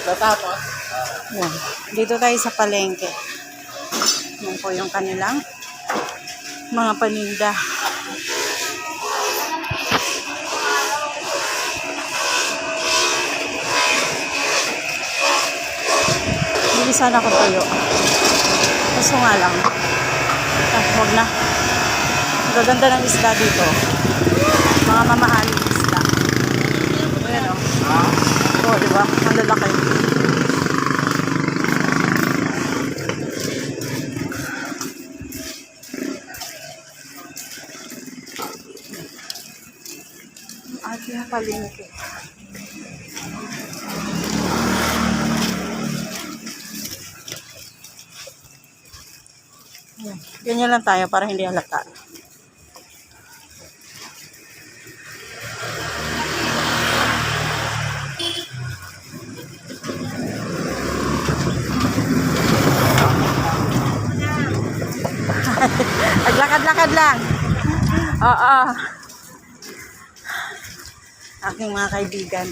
Tatapos. Yan. Dito tayo sa palengke. Yan po yung kanilang mga paninda. Bili sana ko tuyo. Kaso nga lang. Huwag na. Gaganda ng isda dito. Mga mamahaling isda. Ayan o. Oo, diba? Ang lalaki. Ating palengke. Ganyan lang tayo para hindi halata. Naglakad-lakad lang. Oo. Aking mga kaibigan.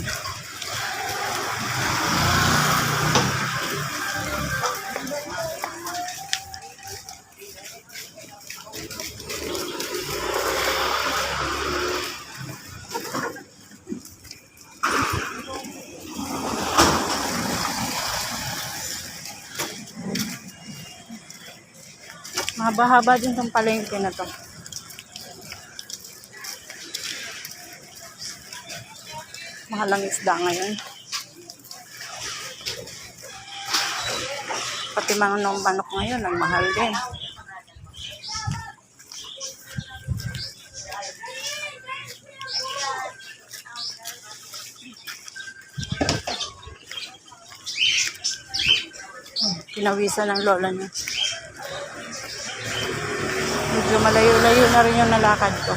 Mahaba-haba din itong palengke na to. Mahal ang isda ngayon. Pati mga manok ngayon, ang mahal din. Pinawisan ng lola niya. Medyo malayo-layo na rin yung nalakad ko.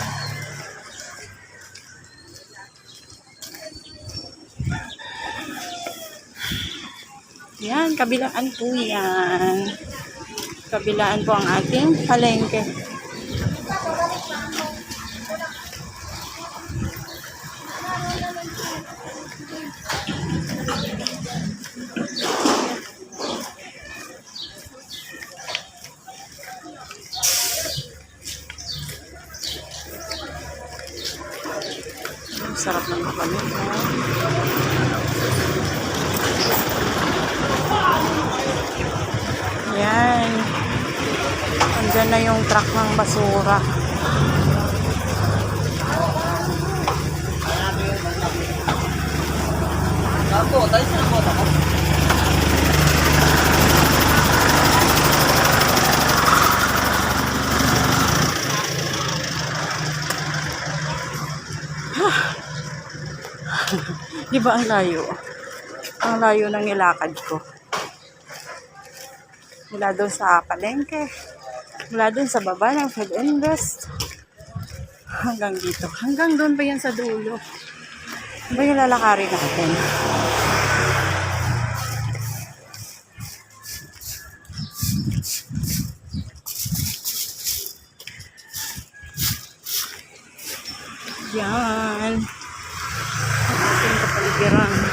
Yan, kabilaan po yan. Kabilaan po ang ating palengke. Sarap ng palengke. Yan. Andyan na yung truck ng basura. Ako, tayo sa ako. Di ba ang layo? Ang layo ng nilakad ko. Mula doon sa palengke. Mula doon sa baba ng Fed Invest. Hanggang dito. Hanggang doon pa yan sa dulo. Ano ba yung lalakarin natin? Yan. Ang ating kapaligiran.